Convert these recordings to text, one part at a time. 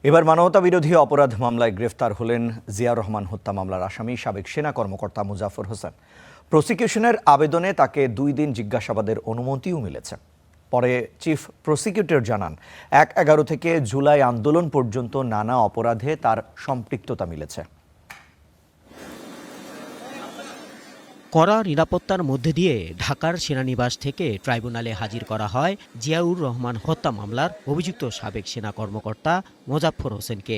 এবার মানবতাবিরোধী অপরাধ মামলায় গ্রেফতার হলেন জিয়াউর রহমান হত্যা মামলার আসামি সাবেক সেনা কর্মকর্তা মুজাফর হোসেন। প্রসিকিউশনের আবেদনে তাকে 2 দিন জিজ্ঞাসাবাদের অনুমতিও মিলেছে। পরে চিফ প্রসিকিউটর জানান, 1/11 থেকে জুলাই আন্দোলন পর্যন্ত নানা অপরাধে তার সম্পৃক্ততা মিলেছে। কড়া নিরাপত্তার মধ্যে দিয়ে ঢাকার সেনানিবাস থেকে ট্রাইব্যুনালে হাজির করা হয় জিয়াউর রহমান হত্যা মামলার অভিযুক্ত সাবেক সেনা কর্মকর্তা মোজাফফর হোসেনকে।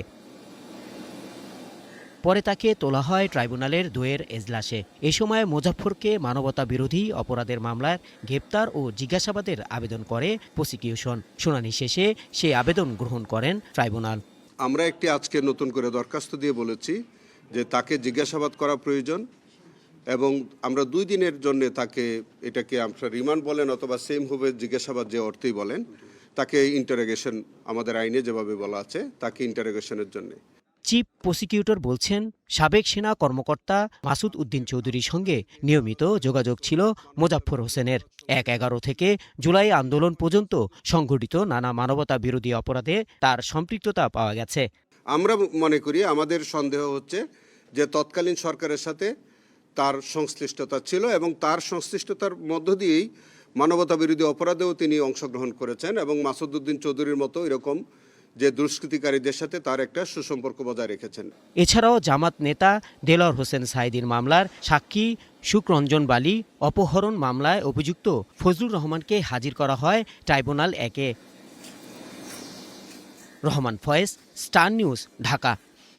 পরে তাকে তোলা হয় ট্রাইব্যুনালের দ্বয়ের এজলাসে। এ সময় মোজাফফরকে মানবতা বিরোধী অপরাধের মামলার গ্রেপ্তার ও জিজ্ঞাসাবাদের আবেদন করে প্রসিকিউশন। শুনানি শেষে সেই আবেদন গ্রহণ করেন ট্রাইব্যুনাল। আমরা একটি আজকে নতুন করে দরখাস্ত দিয়ে বলেছি যে তাকে জিজ্ঞাসাবাদ করা প্রয়োজন এবং আমরা 2 দিনের জন্য তাকে, এটাকে আপনারা রিমান্ড বলেন অথবা সেম হবে জিজ্ঞাসাবাদ যে অর্থেই বলেন, তাকে ইন্টারোগেশন, আমাদের আইনে যেভাবে বলা আছে, তাকে ইন্টারোগেশনের জন্য। চিফ প্রসিকিউটর বলছেন, সাবেক সেনা কর্মকর্তা মাসুদ উদ্দিন চৌধুরীর সঙ্গে নিয়মিত যোগাযোগ ছিল মোজাফফর হোসেনের। 1/11 থেকে জুলাই আন্দোলন পর্যন্ত সংঘটিত নানা মানবতা বিরোধী অপরাধে তার সম্পৃক্ততা পাওয়া গেছে। আমরা মনে করি, আমাদের সন্দেহ হচ্ছে যে তৎকালীন সরকারের সাথে তার সংশ্লিষ্টতা ছিল এবং তার সংশ্লিষ্টতার মধ্য দিয়েই মানবতা বিরোধী অপরাধেও তিনি অংশগ্রহণ করেছেন এবং মাসুদ উদ্দিন চৌধুরীর মতো এরকম যে দুষ্কৃতিকারীদের সাথে তার একটা সুসম্পর্ক বজায় রেখেছেন। এছাড়াও জামাত নেতা দেলোয়ার হোসেন সাঈদীর মামলার সাক্ষী সুখরঞ্জন বালী অপহরণ মামলায় অভিযুক্ত ফজলুর রহমানকে হাজির করা হয় ট্রাইব্যুনাল 1-এ। Rahman Faiz, Star News, Dhaka.